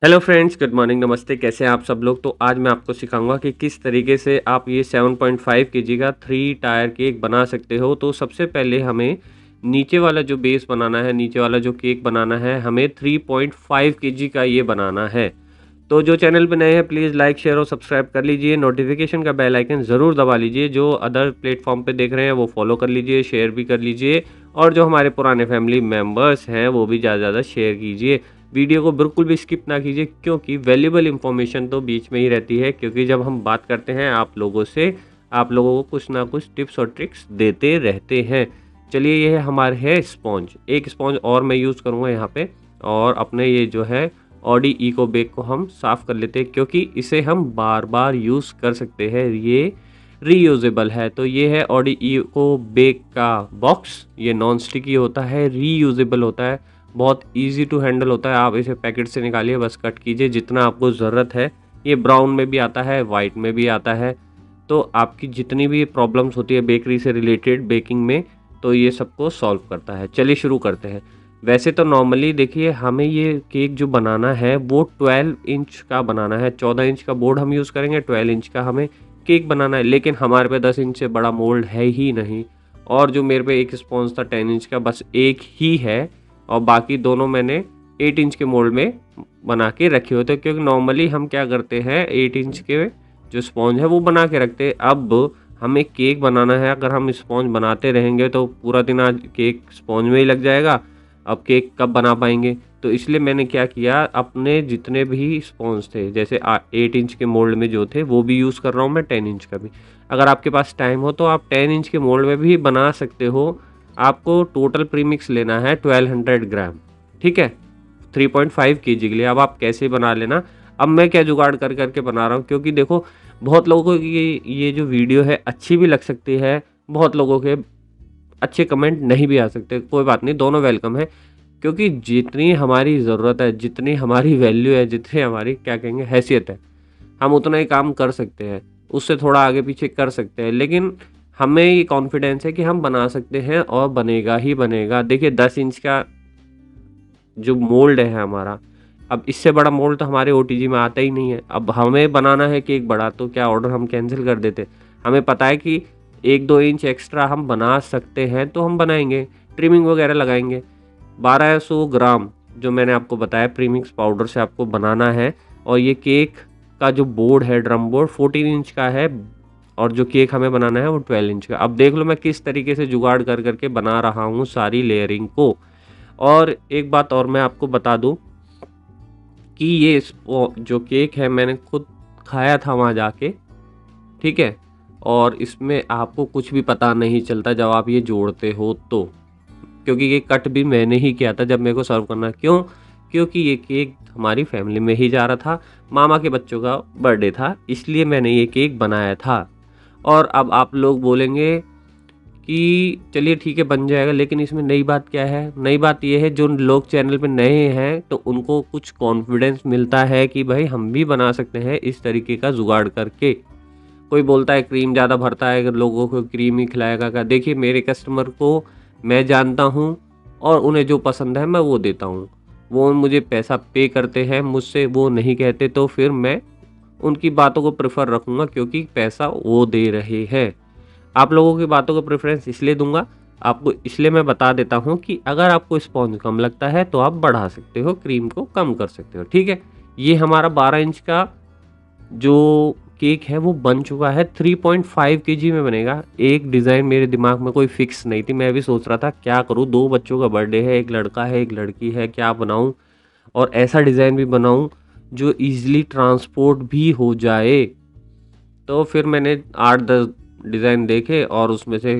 Hello friends, good morning, नमस्ते। कैसे हैं आप सब लोग। तो आज मैं आपको सिखाऊंगा कि किस तरीके से आप ये 7.5 केजी का 3 टायर केक बना सकते हो। तो सबसे पहले हमें नीचे वाला जो बेस बनाना है, नीचे वाला जो केक बनाना है, हमें 3.5 केजी का ये बनाना है। तो जो चैनल पे नए हैं प्लीज़ लाइक, शेयर और सब्सक्राइब कर लीजिए। नोटिफिकेशन का बेल आइकन ज़रूर दबा लीजिए। जो अदर प्लेटफॉर्म पे देख रहे हैं वो फॉलो कर लीजिए, शेयर भी कर लीजिए। और जो हमारे पुराने फैमिली मेम्बर्स हैं वो भी ज़्यादा से ज़्यादा शेयर कीजिए। वीडियो को बिल्कुल भी स्किप ना कीजिए, क्योंकि वैल्यूएबल इन्फॉर्मेशन तो बीच में ही रहती है। क्योंकि जब हम बात करते हैं आप लोगों से, आप लोगों को कुछ ना कुछ टिप्स और ट्रिक्स देते रहते हैं। चलिए, ये हमारे है स्पॉन्ज। एक स्पॉन्ज और मैं यूज़ करूँगा यहाँ पे। और अपने ये जो है ऑडी इको बेग को हम साफ़ कर लेते हैं, क्योंकि इसे हम बार बार यूज़ कर सकते हैं। ये रीयूजेबल है। तो ये है ऑडी इको बेग का बॉक्स। ये नॉन स्टिकी होता है, रीयूजेबल होता है, बहुत इजी टू हैंडल होता है। आप इसे पैकेट से निकालिए, बस कट कीजिए जितना आपको ज़रूरत है। ये ब्राउन में भी आता है, वाइट में भी आता है। तो आपकी जितनी भी प्रॉब्लम्स होती है बेकरी से रिलेटेड, बेकिंग में, तो ये सबको सॉल्व करता है। चलिए शुरू करते हैं। वैसे तो नॉर्मली देखिए, हमें ये केक जो बनाना है वो 12 इंच का बनाना है। 14 इंच का बोर्ड हम यूज़ करेंगे, 12 इंच का हमें केक बनाना है। लेकिन हमारे पे 10 इंच से बड़ा मोल्ड है ही नहीं। और जो मेरे पे एक स्पॉन्ज था 10 इंच का, बस एक ही है। और बाकी दोनों मैंने 8 इंच के मोल्ड में बना के रखे होते हैं। क्योंकि नॉर्मली हम क्या करते हैं, 8 इंच के जो स्पॉन्ज है वो बना के रखते हैं। अब हमें केक बनाना है। अगर हम स्पॉन्ज बनाते रहेंगे तो पूरा दिन आज केक स्पॉन्ज में ही लग जाएगा। अब केक कब बना पाएंगे। तो इसलिए मैंने क्या किया, अपने जितने भी स्पॉन्ज थे, जैसे 8 इंच के मोल्ड में जो थे वो भी यूज़ कर रहा हूँ मैं, 10 इंच का भी। अगर आपके पास टाइम हो तो आप 10 इंच के मोल्ड में भी बना सकते हो। आपको टोटल प्रीमिक्स लेना है 1200 ग्राम, ठीक है, 3.5 केजी के लिए। अब आप कैसे बना लेना। अब मैं क्या जुगाड़ कर करके बना रहा हूँ, क्योंकि देखो बहुत लोगों को ये जो वीडियो है अच्छी भी लग सकती है, बहुत लोगों के अच्छे कमेंट नहीं भी आ सकते। कोई बात नहीं, दोनों वेलकम है। क्योंकि जितनी हमारी ज़रूरत है, जितनी हमारी वैल्यू है, जितनी हमारी क्या कहेंगे हैसियत है, हम उतना ही काम कर सकते हैं। उससे थोड़ा आगे पीछे कर सकते हैं, लेकिन हमें ये कॉन्फिडेंस है कि हम बना सकते हैं और बनेगा ही बनेगा। देखिए 10 इंच का जो मोल्ड है हमारा, अब इससे बड़ा मोल्ड तो हमारे ओटीजी में आता ही नहीं है। अब हमें बनाना है केक बड़ा, तो क्या ऑर्डर हम कैंसिल कर देते। हमें पता है कि 1-2 इंच एक्स्ट्रा हम बना सकते हैं, तो हम बनाएंगे, ट्रिमिंग वगैरह लगाएंगे। 1200 ग्राम जो मैंने आपको बताया प्रीमिक्स पाउडर से आपको बनाना है। और ये केक का जो बोर्ड है, ड्रम बोर्ड, 14 इंच का है। और जो केक हमें बनाना है वो 12 इंच का। अब देख लो मैं किस तरीके से जुगाड़ कर करके बना रहा हूँ सारी लेयरिंग को। और एक बात और मैं आपको बता दूं कि ये जो केक है मैंने खुद खाया था वहाँ जाके, ठीक है। और इसमें आपको कुछ भी पता नहीं चलता जब आप ये जोड़ते हो तो। क्योंकि ये कट भी मैंने ही किया था जब मेरे को सर्व करना। क्यों? क्योंकि ये केक हमारी फैमिली में ही जा रहा था, मामा के बच्चों का बर्थडे था, इसलिए मैंने ये केक बनाया था। और अब आप लोग बोलेंगे कि चलिए ठीक है बन जाएगा, लेकिन इसमें नई बात क्या है। नई बात ये है, जो लोग चैनल पे नए हैं तो उनको कुछ कॉन्फिडेंस मिलता है कि भाई हम भी बना सकते हैं इस तरीके का जुगाड़ करके। कोई बोलता है क्रीम ज़्यादा भरता है, अगर लोगों को क्रीम ही खिलाएगा क्या। देखिए मेरे कस्टमर को मैं जानता हूँ, और उन्हें जो पसंद है मैं वो देता हूँ। वो मुझे पैसा पे करते हैं, मुझसे वो नहीं कहते, तो फिर मैं उनकी बातों को प्रेफर रखूँगा, क्योंकि पैसा वो दे रहे हैं। आप लोगों की बातों को प्रेफ़रेंस इसलिए दूँगा, आपको इसलिए मैं बता देता हूँ कि अगर आपको स्पॉन्ज कम लगता है तो आप बढ़ा सकते हो, क्रीम को कम कर सकते हो, ठीक है। ये हमारा 12 इंच का जो केक है वो बन चुका है, 3.5 केजी में बनेगा। एक डिज़ाइन मेरे दिमाग में कोई फ़िक्स नहीं थी, मैं भी सोच रहा था क्या करूँ, 2 बच्चों का बर्थडे है, एक लड़का है, एक लड़की है, क्या बनाऊँ? और ऐसा डिज़ाइन भी बनाऊँ जो ईज़िली ट्रांसपोर्ट भी हो जाए। तो फिर मैंने 8-10 डिज़ाइन देखे और उसमें से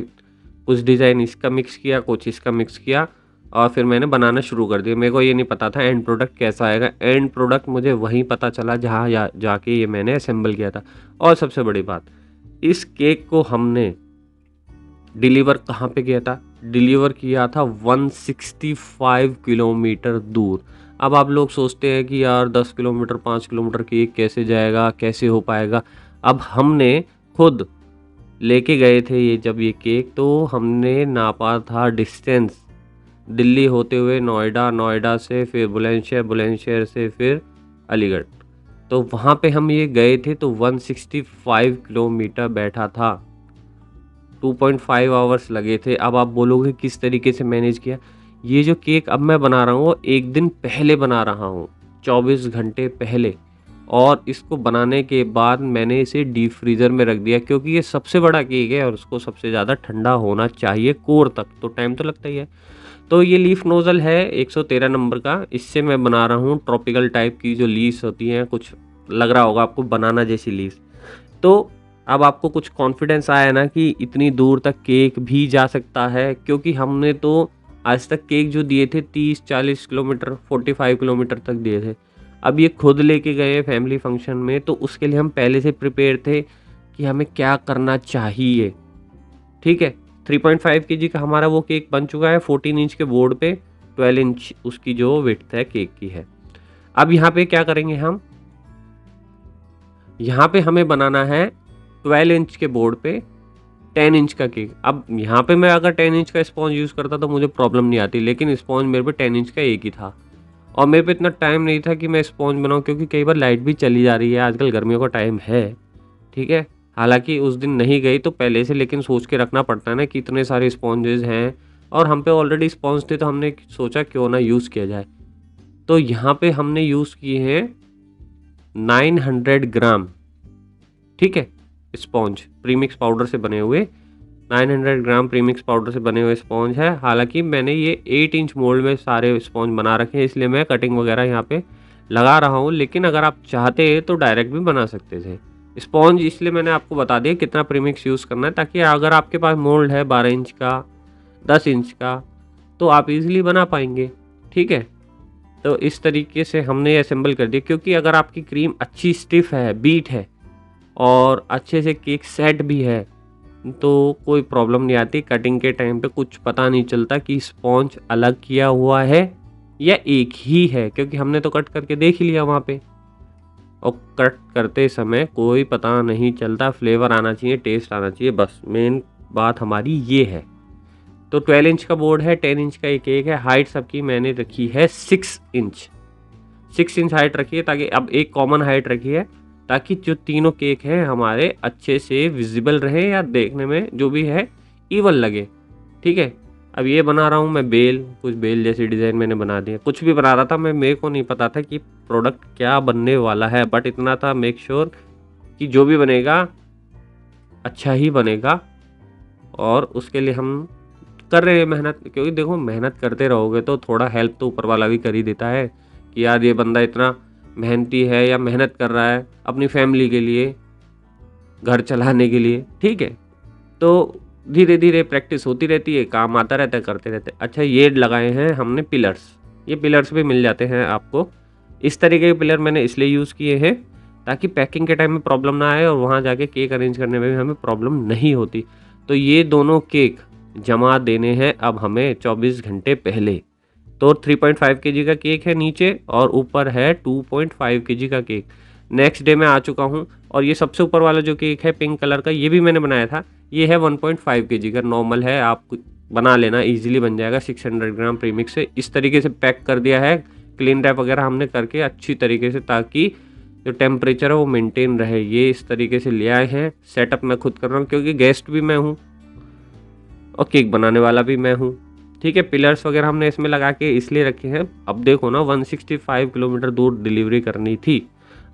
कुछ डिज़ाइन इसका मिक्स किया, कुछ इसका मिक्स किया, और फिर मैंने बनाना शुरू कर दिया। मेरे को ये नहीं पता था एंड प्रोडक्ट कैसा आएगा। एंड प्रोडक्ट मुझे वहीं पता चला जहाँ जाके ये मैंने असेंबल किया था। और सबसे बड़ी बात, इस केक को हमने डिलीवर कहाँ पे किया था? डिलीवर किया था 165 किलोमीटर दूर। अब आप लोग सोचते हैं कि यार 10 किलोमीटर 5 किलोमीटर केक कैसे जाएगा, कैसे हो पाएगा? अब हमने खुद लेके गए थे ये, जब ये केक, तो हमने नापा था डिस्टेंस, दिल्ली होते हुए नोएडा, नोएडा से फिर बुलंदशहर, बुलंदशहर से फिर अलीगढ़। तो वहाँ पे हम ये गए थे तो 165 किलोमीटर बैठा था, 2.5 आवर्स लगे थे। अब आप बोलोगे किस तरीके से मैनेज किया? ये जो केक अब मैं बना रहा हूँ वो 1 दिन पहले बना रहा हूँ, 24 घंटे पहले, और इसको बनाने के बाद मैंने इसे डीप फ्रीज़र में रख दिया क्योंकि ये सबसे बड़ा केक है और उसको सबसे ज़्यादा ठंडा होना चाहिए कोर तक, तो टाइम तो लगता ही है। तो ये लीफ नोज़ल है 113 नंबर का, इससे मैं बना रहा हूँ ट्रॉपिकल टाइप की जो लीव्स होती हैं, कुछ लग रहा होगा आपको बनाना जैसी लीव्स। तो अब आपको कुछ कॉन्फिडेंस आया ना कि इतनी दूर तक केक भी जा सकता है, क्योंकि हमने तो आज तक केक जो दिए थे 30-40 किलोमीटर, 45 किलोमीटर तक दिए थे। अब ये खुद लेके गए फैमिली फंक्शन में, तो उसके लिए हम पहले से प्रिपेयर थे कि हमें क्या करना चाहिए, ठीक है। 3.5 केजी का हमारा वो केक बन चुका है 14 इंच के बोर्ड पे, 12 इंच उसकी जो विड्थ है केक की है। अब यहाँ पे क्या करेंगे हम, यहाँ पे हमें बनाना है 12 इंच के बोर्ड पे 10 इंच का केक। अब यहाँ पे मैं अगर 10 इंच का स्पॉन्ज यूज़ करता तो मुझे प्रॉब्लम नहीं आती, लेकिन स्पॉन्ज मेरे पे 10 इंच का एक ही था और मेरे पे इतना टाइम नहीं था कि मैं स्पॉन्ज बनाऊँ, क्योंकि कई बार लाइट भी चली जा रही है, आजकल गर्मियों का टाइम है, ठीक है। हालांकि उस दिन नहीं गई तो पहले से लेकिन सोच के रखना पड़ता है ना कि इतने सारे स्पॉन्जेस हैं और हम पे ऑलरेडी स्पॉन्ज थे, तो हमने सोचा क्यों ना यूज़ किया जाए। तो यहाँ पे हमने यूज़ किए हैं 900 ग्राम, ठीक है, स्पॉन्ज प्रीमिक्स पाउडर से बने हुए, 900 ग्राम प्रीमिक्स पाउडर से बने हुए स्पॉन्ज है। हालांकि मैंने ये 8 इंच मोल्ड में सारे स्पॉन्ज बना रखे हैं, इसलिए मैं कटिंग वगैरह यहाँ पे लगा रहा हूँ, लेकिन अगर आप चाहते तो डायरेक्ट भी बना सकते थे। स्पॉन्ज इसलिए मैंने आपको बता दिया कितना प्रीमिक्स यूज़ करना है, ताकि अगर आपके पास मोल्ड है 12 इंच का, 10 इंच का, तो आप इजीली बना पाएंगे, ठीक है। तो इस तरीके से हमने असेंबल कर दिया, क्योंकि अगर आपकी क्रीम अच्छी स्टिफ है, बीट है और अच्छे से केक सेट भी है, तो कोई प्रॉब्लम नहीं आती। कटिंग के टाइम पे कुछ पता नहीं चलता कि स्पॉन्ज अलग किया हुआ है या एक ही है, क्योंकि हमने तो कट करके देख ही लिया वहाँ पे, और कट करते समय कोई पता नहीं चलता। फ्लेवर आना चाहिए, टेस्ट आना चाहिए, बस मेन बात हमारी ये है। तो 12 इंच का बोर्ड है, 10 इंच का एक केक है। हाइट सबकी मैंने रखी है 6 इंच, 6 इंच हाइट रखी है, ताकि अब एक कॉमन हाइट रखी है ताकि जो तीनों केक हैं हमारे अच्छे से विजिबल रहे या देखने में जो भी है इवन लगे, ठीक है। अब ये बना रहा हूँ मैं बेल, कुछ बेल जैसी डिज़ाइन मैंने बना दी है। कुछ भी बना रहा था मैं, मेरे को नहीं पता था कि प्रोडक्ट क्या बनने वाला है, बट इतना था मेक श्योर कि जो भी बनेगा अच्छा ही बनेगा, और उसके लिए हम कर रहे हैं मेहनत। क्योंकि देखो मेहनत करते रहोगे तो थोड़ा हेल्प तो ऊपर वाला भी कर ही देता है कि यार ये बंदा इतना मेहनती है या मेहनत कर रहा है अपनी फैमिली के लिए, घर चलाने के लिए, ठीक है। तो धीरे धीरे प्रैक्टिस होती रहती है, काम आता रहता है, करते रहते हैं। अच्छा, ये लगाए हैं हमने पिलर्स, ये पिलर्स भी मिल जाते हैं आपको। इस तरीके के पिलर मैंने इसलिए यूज़ किए हैं ताकि पैकिंग के टाइम में प्रॉब्लम ना आए और वहाँ जाके केक अरेंज करने में भी हमें प्रॉब्लम नहीं होती। तो ये दोनों केक जमा देने हैं अब हमें 24 घंटे पहले। तो 3.5 केजी का केक है नीचे और ऊपर है 2.5 केजी का केक। नेक्स्ट डे मैं आ चुका हूँ, और ये सबसे ऊपर वाला जो केक है पिंक कलर का, ये भी मैंने बनाया था। ये है 1.5 केजी का, नॉर्मल है, आप बना लेना, इजीली बन जाएगा। 600 ग्राम प्रीमिक्स से इस तरीके से पैक कर दिया है, क्लीन रैप वगैरह हमने करके अच्छी तरीके से, ताकि जो टेम्परेचर है वो मेंटेन रहे। ये इस तरीके से ले आए हैं। सेटअप मैं खुद कर रहा हूँ क्योंकि गेस्ट भी मैं हूँ और केक बनाने वाला भी मैं हूँ, ठीक है। पिलर्स वगैरह हमने इसमें लगा के इसलिए रखे हैं, अब देखो ना 165 किलोमीटर दूर डिलीवरी करनी थी।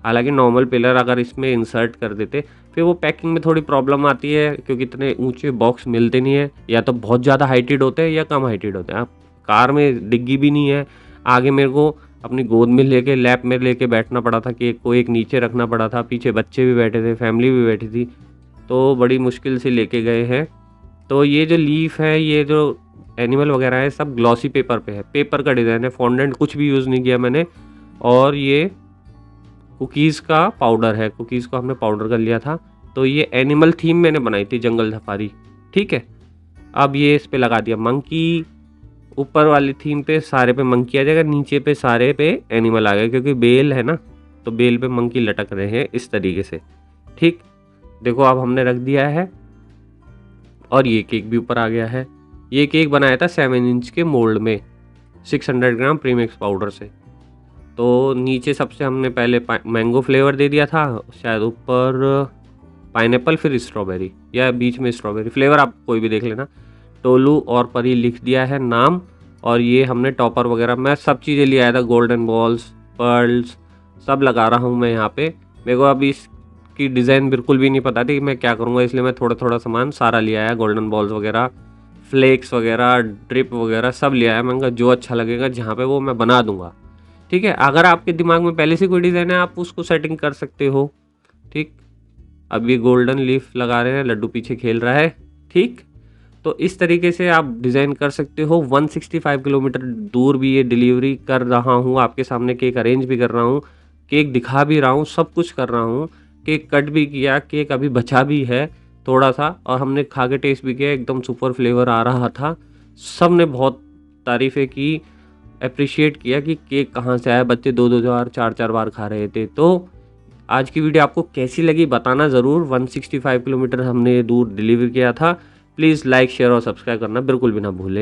हालांकि नॉर्मल पिलर अगर इसमें इंसर्ट कर देते फिर वो पैकिंग में थोड़ी प्रॉब्लम आती है, क्योंकि इतने ऊंचे बॉक्स मिलते नहीं है, या तो बहुत ज़्यादा हाइटेड होते हैं या कम हाइटेड होते हैं। आप कार में डिग्गी भी नहीं है, आगे मेरे को अपनी गोद में लेके लैप में लेके बैठना पड़ा था, केक को एक नीचे रखना पड़ा था, पीछे बच्चे भी बैठे थे, फैमिली भी बैठी थी, तो बड़ी मुश्किल से लेके गए हैं। तो ये जो लीफ है, ये जो एनिमल वगैरह है, सब ग्लॉसी पेपर पे है, पेपर का डिज़ाइन है, फॉन्डेंट कुछ भी यूज़ नहीं किया मैंने। और ये कुकीज़ का पाउडर है, कुकीज़ को हमने पाउडर कर लिया था। तो ये एनिमल थीम मैंने बनाई थी, जंगल सफारी, ठीक है। अब ये इस पे लगा दिया मंकी, ऊपर वाली थीम पे सारे पे मंकी आ जाएगा, नीचे पे सारे पे एनिमल आ गए, क्योंकि बेल है ना, तो बेल पे मंकी लटक रहे हैं इस तरीके से, ठीक। देखो अब हमने रख दिया है, और ये केक भी ऊपर आ गया है। ये केक बनाया था 7 इंच के मोल्ड में 600 ग्राम प्रीमिक्स पाउडर से। तो नीचे सबसे हमने पहले मैंगो फ्लेवर दे दिया था, शायद ऊपर पाइनएप्पल फिर स्ट्रॉबेरी या बीच में स्ट्रॉबेरी फ्लेवर, आप कोई भी देख लेना। टोलू और परी लिख दिया है नाम, और ये हमने टॉपर वगैरह मैं सब चीज़ें ले आया था, गोल्डन बॉल्स, पर्ल्स सब लगा रहा हूँ मैं यहाँ पे। मेरे को अभी इसकी डिज़ाइन बिल्कुल भी नहीं पता थी कि मैं क्या करूँगा, इसलिए मैं थोड़ा थोड़ा सामान सारा ले आया, गोल्डन बॉल्स वगैरह, फ्लेक्स वगैरह, ड्रिप वगैरह सब ले आया। मैंने कहा जो अच्छा लगेगा जहाँ पे वो मैं बना दूंगा। ठीक है, अगर आपके दिमाग में पहले से कोई डिज़ाइन है आप उसको सेटिंग कर सकते हो। ठीक, अब ये गोल्डन लीफ लगा रहे हैं, लड्डू पीछे खेल रहा है। ठीक, तो इस तरीके से आप डिज़ाइन कर सकते हो। 165 किलोमीटर दूर भी ये डिलीवरी कर रहा हूँ आपके सामने, केक अरेंज भी कर रहा हूँ, केक दिखा भी रहा हूँ, सब कुछ कर रहा हूँ। केक कट भी किया, केक अभी बचा भी है थोड़ा सा, और हमने खा के टेस्ट भी किया, एकदम सुपर फ्लेवर आ रहा था। सब ने बहुत तारीफ़ें की, अप्रिशिएट किया कि केक कहाँ से आया, बच्चे 2-2 बार 4-4 बार खा रहे थे। तो आज की वीडियो आपको कैसी लगी बताना ज़रूर। 165 किलोमीटर हमने दूर डिलीवर किया था। प्लीज़ लाइक, शेयर और सब्सक्राइब करना बिल्कुल भी ना भूलें।